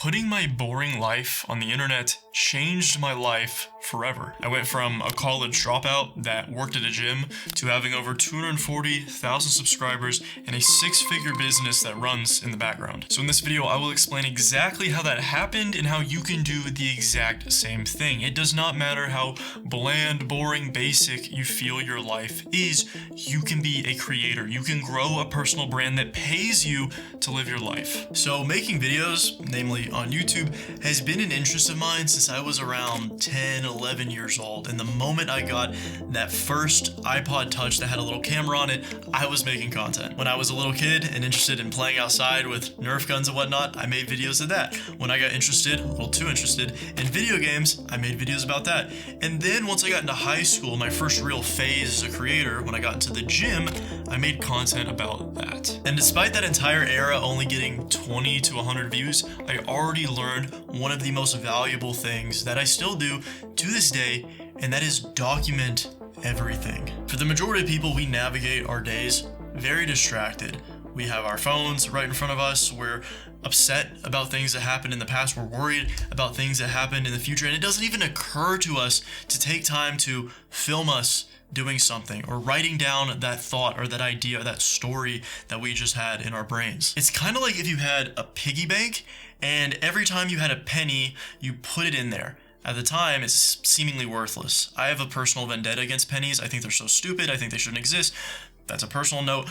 Putting my boring life on the internet changed my life forever. I went from a college dropout that worked at a gym to having over 240,000 subscribers and a six-figure business that runs in the background. So in this video, I will explain exactly how that happened and how you can do the exact same thing. It does not matter how bland, boring, basic you feel your life is, you can be a creator. You can grow a personal brand that pays you to live your life. So making videos, namely on YouTube, has been an interest of mine since I was around 10, 11 years old. And the moment I got that first iPod Touch that had a little camera on it, I was making content. When I was a little kid and interested in playing outside with Nerf guns and whatnot, I made videos of that. When I got interested, a little too interested, in video games, I made videos about that. And then once I got into high school, my first real phase as a creator, when I got into the gym, I made content about that. And despite that entire era only getting 20 to 100 views, I already learned one of the most valuable things that I still do to this day, and that is document everything. For the majority of people, we navigate our days very distracted. We have our phones right in front of us. We're upset about things that happened in the past. We're worried about things that happened in the future. And it doesn't even occur to us to take time to film us doing something or writing down that thought or that idea or that story that we just had in our brains. It's kind of like if you had a piggy bank and every time you had a penny, you put it in there. At the time, it's seemingly worthless. I have a personal vendetta against pennies. I think they're so stupid. I think they shouldn't exist. That's a personal note.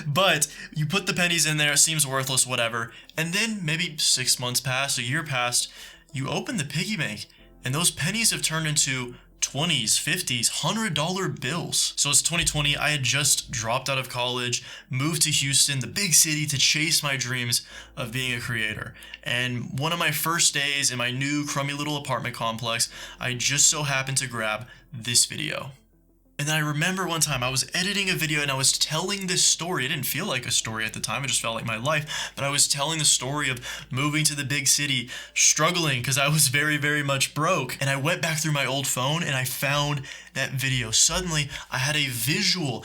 But you put the pennies in there, it seems worthless, whatever. And then maybe 6 months pass, a year passed, you open the piggy bank, and those pennies have turned into 20s, 50s, $100 bills. So it's 2020, I had just dropped out of college, moved to Houston, the big city, to chase my dreams of being a creator. And one of my first days in my new crummy little apartment complex, I just so happened to grab this video. And then I remember one time I was editing a video and I was telling this story. It didn't feel like a story at the time, it just felt like my life. But I was telling the story of moving to the big city, struggling because I was very, very much broke. And I went back through my old phone and I found that video. Suddenly I had a video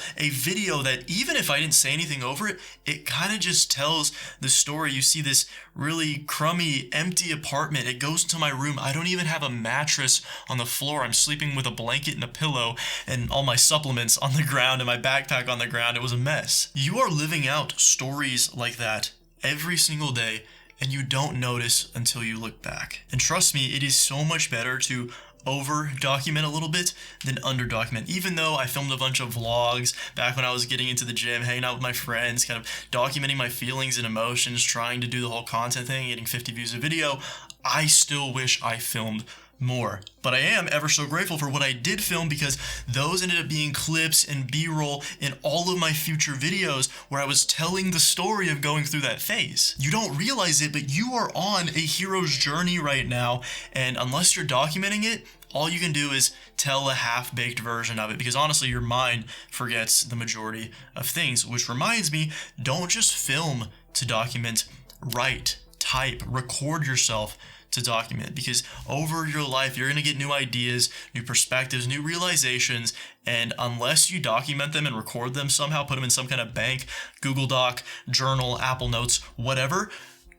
that even if I didn't say anything over it, it kind of just tells the story. You see this really crummy, empty apartment. It goes into my room. I don't even have a mattress on the floor. I'm sleeping with a blanket and a pillow and all my supplements on the ground and my backpack on the ground. It was a mess. You are living out stories like that every single day, and you don't notice until you look back. And trust me, it is so much better to over document a little bit than under document. Even though I filmed a bunch of vlogs back when I was getting into the gym, hanging out with my friends, kind of documenting my feelings and emotions, trying to do the whole content thing, getting 50 views a video, I still wish I filmed more. But I am ever so grateful for what I did film, because those ended up being clips and B-roll in all of my future videos where I was telling the story of going through that phase. You don't realize it, but you are on a hero's journey right now, and unless you're documenting it, all you can do is tell a half-baked version of it, because honestly, your mind forgets the majority of things. Which reminds me, don't just film to document, write, type, record yourself to document, because over your life you're going to get new ideas, new perspectives, new realizations, and unless you document them and record them somehow, put them in some kind of bank, Google Doc, journal, Apple Notes, whatever,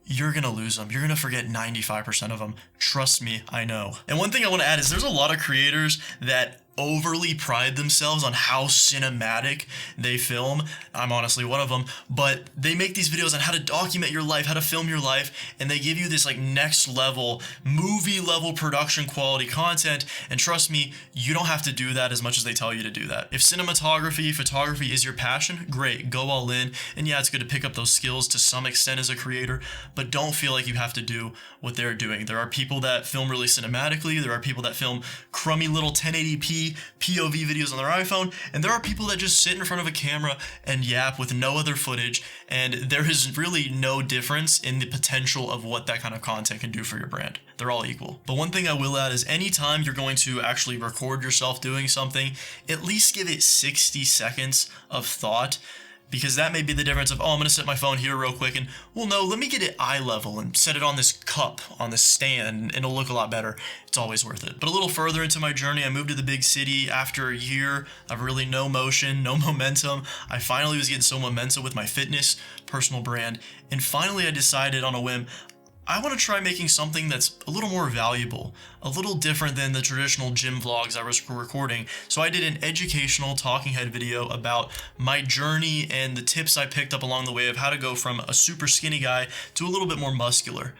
you're going to lose them. You're going to forget 95% of them. Trust me, I know. And one thing I want to add is there's a lot of creators that overly pride themselves on how cinematic they film. I'm honestly one of them, but they make these videos on how to document your life, how to film your life, and they give you this like next level, movie level production quality content. And trust me, you don't have to do that as much as they tell you to do that. If cinematography, photography is your passion, great, go all in. And yeah, it's good to pick up those skills to some extent as a creator, but don't feel like you have to do what they're doing. There are people that film really cinematically. There are people that film crummy little 1080p POV videos on their iPhone, and there are people that just sit in front of a camera and yap with no other footage, and there is really no difference in the potential of what that kind of content can do for your brand. They're all equal. But one thing I will add is anytime you're going to actually record yourself doing something, at least give it 60 seconds of thought, because that may be the difference of, oh, I'm going to set my phone here real quick, and, well, no, let me get it eye level and set it on this cup, on this stand, and it'll look a lot better. It's always worth it. But a little further into my journey, I moved to the big city after a year of really no motion, no momentum. I finally was getting some momentum with my fitness, personal brand, and finally I decided on a whim, I want to try making something that's a little more valuable, a little different than the traditional gym vlogs I was recording. So I did an educational talking head video about my journey and the tips I picked up along the way of how to go from a super skinny guy to a little bit more muscular.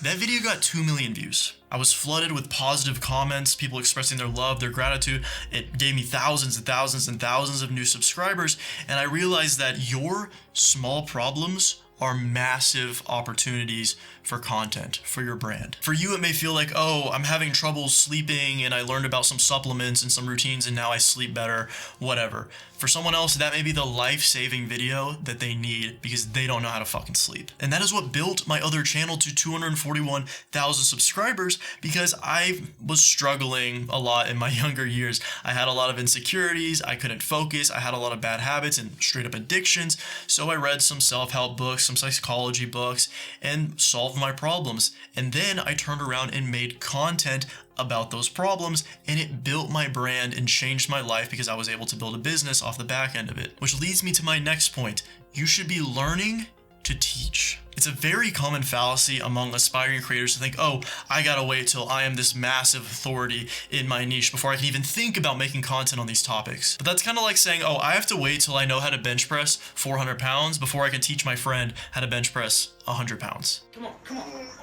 That video got 2 million views. I was flooded with positive comments, people expressing their love, their gratitude. It gave me thousands and thousands and thousands of new subscribers, and I realized that your small problems are massive opportunities for content, for your brand. For you, it may feel like, oh, I'm having trouble sleeping and I learned about some supplements and some routines and now I sleep better, whatever. For someone else, that may be the life-saving video that they need because they don't know how to fucking sleep. And that is what built my other channel to 241,000 subscribers, because I was struggling a lot in my younger years. I had a lot of insecurities, I couldn't focus, I had a lot of bad habits and straight up addictions. So I read some self-help books, some psychology books, and solved my problems. And then I turned around and made content about those problems, and it built my brand and changed my life because I was able to build a business off the back end of it. Which leads me to my next point. You should be learning to teach. It's a very common fallacy among aspiring creators to think, oh, I gotta wait till I am this massive authority in my niche before I can even think about making content on these topics. But that's kind of like saying, oh, I have to wait till I know how to bench press 400 pounds before I can teach my friend how to bench press 100 pounds. Come on,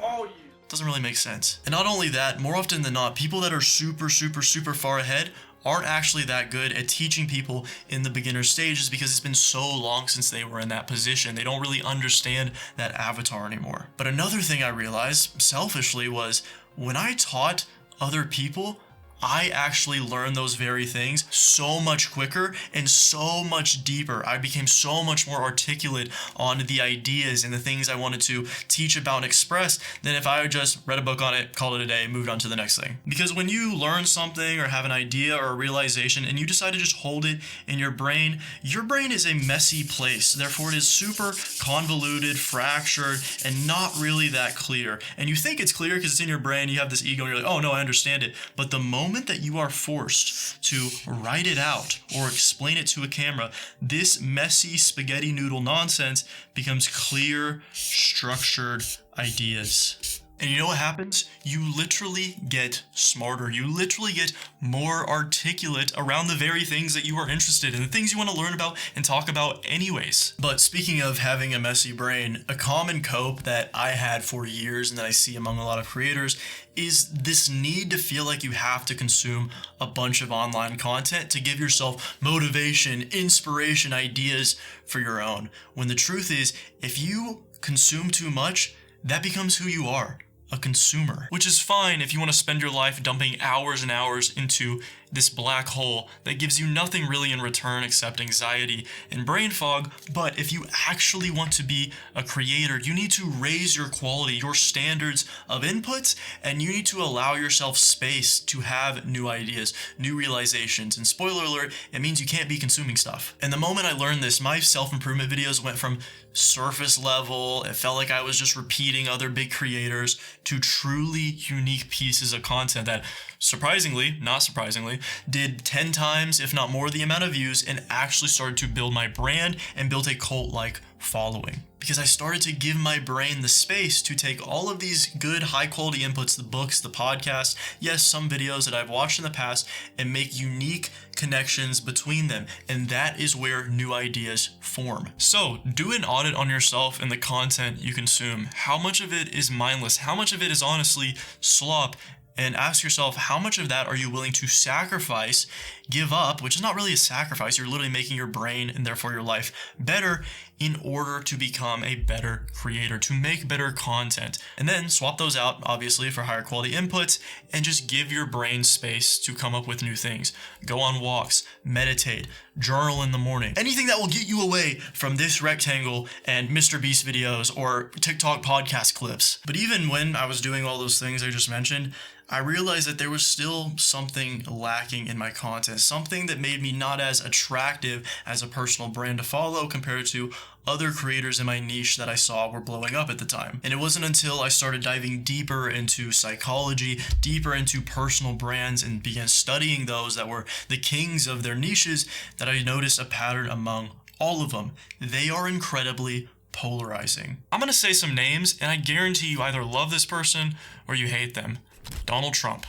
all you. Doesn't really make sense. And not only that, more often than not, people that are super far ahead aren't actually that good at teaching people in the beginner stages because it's been so long since they were in that position. They don't really understand that avatar anymore. But another thing I realized selfishly was when I taught other people, I actually learned those very things so much quicker and so much deeper. I became so much more articulate on the ideas and the things I wanted to teach about and express than if I just read a book on it, called it a day, moved on to the next thing. Because when you learn something or have an idea or a realization and you decide to just hold it in your brain is a messy place. Therefore, it is super convoluted, fractured, and not really that clear. And you think it's clear because it's in your brain, you have this ego, and you're like, oh no, I understand it. But the moment that you are forced to write it out or explain it to a camera, this messy spaghetti noodle nonsense becomes clear, structured ideas. And you know what happens? You literally get smarter. You literally get more articulate around the very things that you are interested in, the things you want to learn about and talk about anyways. But speaking of having a messy brain, a common cope that I had for years and that I see among a lot of creators is this need to feel like you have to consume a bunch of online content to give yourself motivation, inspiration, ideas for your own. When the truth is, if you consume too much, that becomes who you are. A consumer, which is fine if you want to spend your life dumping hours and hours into this black hole that gives you nothing really in return except anxiety and brain fog. But if you actually want to be a creator, you need to raise your quality, your standards of inputs, and you need to allow yourself space to have new ideas, new realizations. And spoiler alert, it means you can't be consuming stuff. And the moment I learned this, my self-improvement videos went from surface level, it felt like I was just repeating other big creators, to truly unique pieces of content that surprisingly, not surprisingly, did 10 times, if not more, the amount of views and actually started to build my brand and build a cult-like following. Because I started to give my brain the space to take all of these good, high-quality inputs, the books, the podcasts, yes, some videos that I've watched in the past, and make unique connections between them. And that is where new ideas form. So do an audit on yourself and the content you consume. How much of it is mindless? How much of it is honestly slop? And ask yourself, how much of that are you willing to sacrifice, give up, which is not really a sacrifice. You're literally making your brain and therefore your life better in order to become a better creator, to make better content. And then swap those out, obviously, for higher quality inputs and just give your brain space to come up with new things. Go on walks, meditate, journal in the morning. Anything that will get you away from this rectangle and Mr. Beast videos or TikTok podcast clips. But even when I was doing all those things I just mentioned, I realized that there was still something lacking in my content, something that made me not as attractive as a personal brand to follow compared to other creators in my niche that I saw were blowing up at the time. And it wasn't until I started diving deeper into psychology, deeper into personal brands, and began studying those that were the kings of their niches that I noticed a pattern among all of them. They are incredibly polarizing. I'm gonna say some names, and I guarantee you either love this person or you hate them. Donald Trump,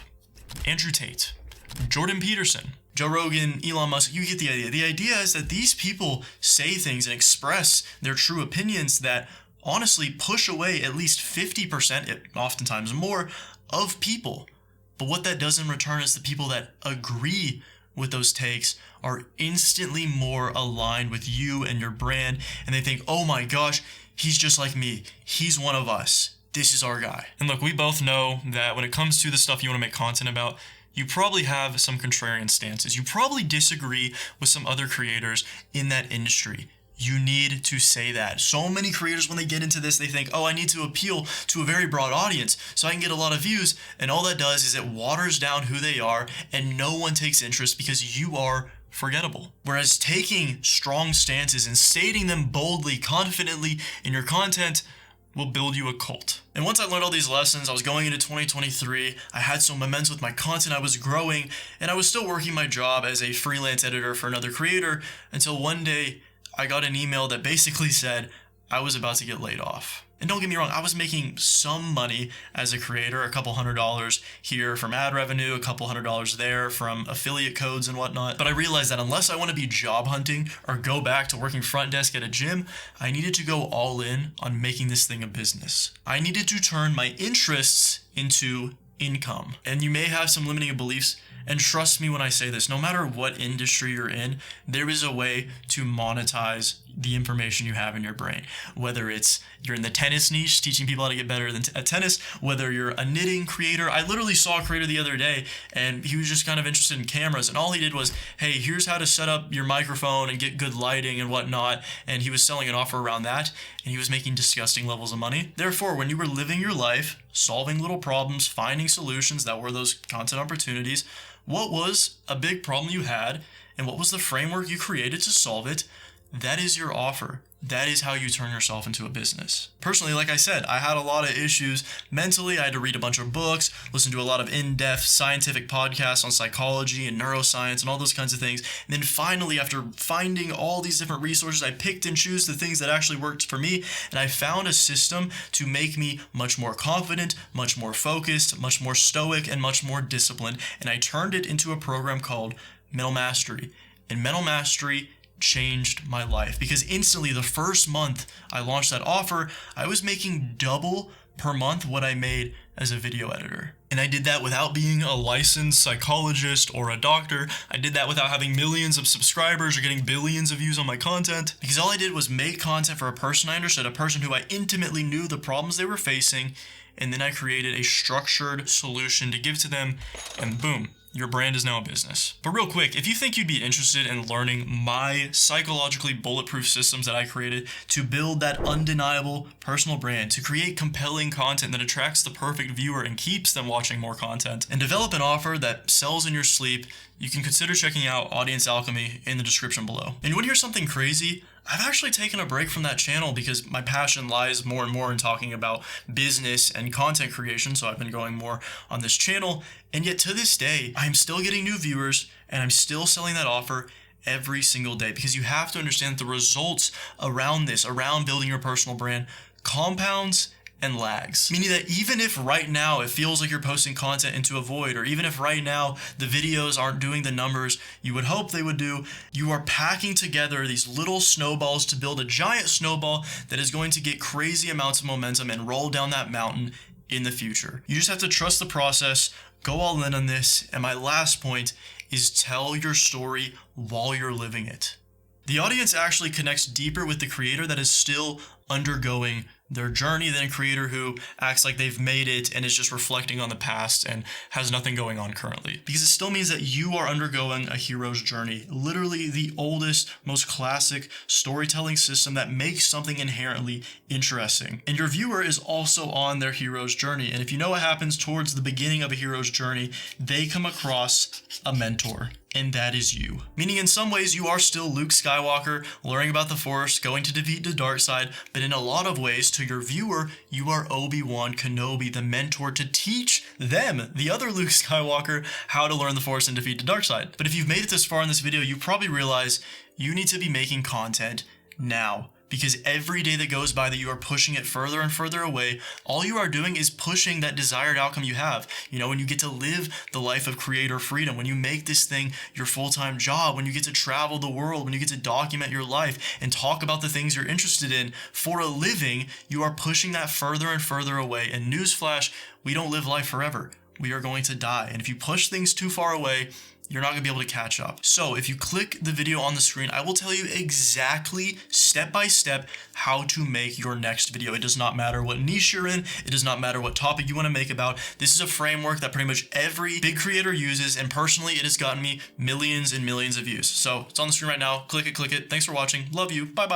Andrew Tate, Jordan Peterson, Joe Rogan, Elon Musk, you get the idea. The idea is that these people say things and express their true opinions that honestly push away at least 50%, oftentimes more, of people. But what that does in return is the people that agree with those takes are instantly more aligned with you and your brand, and they think, oh my gosh, he's just like me. He's one of us. This is our guy. And look, we both know that when it comes to the stuff you want to make content about, you probably have some contrarian stances. You probably disagree with some other creators in that industry. You need to say that. So many creators, when they get into this, they think, oh, I need to appeal to a very broad audience so I can get a lot of views. And all that does is it waters down who they are, and no one takes interest because you are forgettable. Whereas taking strong stances and stating them boldly, confidently in your content will build you a cult. And once I learned all these lessons, I was going into 2023, I had some momentum with my content, I was growing, and I was still working my job as a freelance editor for another creator until one day I got an email that basically said I was about to get laid off. And don't get me wrong, I was making some money as a creator, a couple $100 here from ad revenue, a couple $100 there from affiliate codes and whatnot. But I realized that unless I want to be job hunting or go back to working front desk at a gym, I needed to go all in on making this thing a business. I needed to turn my interests into income. And you may have some limiting beliefs, and trust me when I say this, no matter what industry you're in, there is a way to monetize the information you have in your brain. Whether it's you're in the tennis niche, teaching people how to get better at tennis, whether you're a knitting creator. I literally saw a creator the other day, and he was just kind of interested in cameras, and all he did was, hey, here's how to set up your microphone and get good lighting and whatnot, and he was selling an offer around that, and he was making disgusting levels of money. Therefore, when you were living your life, solving little problems, finding solutions that were those content opportunities, what was a big problem you had, and what was the framework you created to solve it? That is your offer. That is how you turn yourself into a business. Personally, like I said, I had a lot of issues mentally. I had to read a bunch of books, listen to a lot of in-depth scientific podcasts on psychology and neuroscience and all those kinds of things. And then finally, after finding all these different resources, I picked and chose the things that actually worked for me. And I found a system to make me much more confident, much more focused, much more stoic, and much more disciplined. And I turned it into a program called Mental Mastery. And Mental Mastery changed my life because instantly the first month I launched that offer, I was making double per month what I made as a video editor. And I did that without being a licensed psychologist or a doctor. I did that without having millions of subscribers or getting billions of views on my content, because all I did was make content for a person I understood, a person who I intimately knew the problems they were facing, and then I created a structured solution to give to them, and boom, your brand is now a business. But real quick, if you think you'd be interested in learning my psychologically bulletproof systems that I created to build that undeniable personal brand, to create compelling content that attracts the perfect viewer and keeps them watching more content, and develop an offer that sells in your sleep, you can consider checking out Audience Alchemy in the description below. And you want to hear something crazy? I've actually taken a break from that channel because my passion lies more and more in talking about business and content creation, so I've been going more on this channel, and yet to this day, I'm still getting new viewers, and I'm still selling that offer every single day, because you have to understand that the results around this, around building your personal brand, compounds and lags. Meaning that even if right now it feels like you're posting content into a void, or even if right now the videos aren't doing the numbers you would hope they would do, you are packing together these little snowballs to build a giant snowball that is going to get crazy amounts of momentum and roll down that mountain in the future. You just have to trust the process, go all in on this, and my last point is tell your story while you're living it. The audience actually connects deeper with the creator that is still undergoing their journey than a creator who acts like they've made it and is just reflecting on the past and has nothing going on currently. Because it still means that you are undergoing a hero's journey, literally the oldest, most classic storytelling system that makes something inherently interesting. And your viewer is also on their hero's journey. And if you know what happens towards the beginning of a hero's journey, they come across a mentor. And that is you. Meaning in some ways you are still Luke Skywalker, learning about the Force, going to defeat the dark side, but in a lot of ways to your viewer, you are Obi-Wan Kenobi, the mentor to teach them, the other Luke Skywalker, how to learn the Force and defeat the dark side. But if you've made it this far in this video, you probably realize you need to be making content now. Because every day that goes by that you are pushing it further and further away, all you are doing is pushing that desired outcome you have. You know, when you get to live the life of creator freedom, when you make this thing your full-time job, when you get to travel the world, when you get to document your life and talk about the things you're interested in for a living, you are pushing that further and further away. And newsflash, we don't live life forever. We are going to die. And if you push things too far away, you're not gonna be able to catch up. So if you click the video on the screen, I will tell you exactly step by step how to make your next video. It does not matter what niche you're in. It does not matter what topic you wanna make about. This is a framework that pretty much every big creator uses, and personally, it has gotten me millions and millions of views. So it's on the screen right now. Click it, click it. Thanks for watching. Love you. Bye-bye.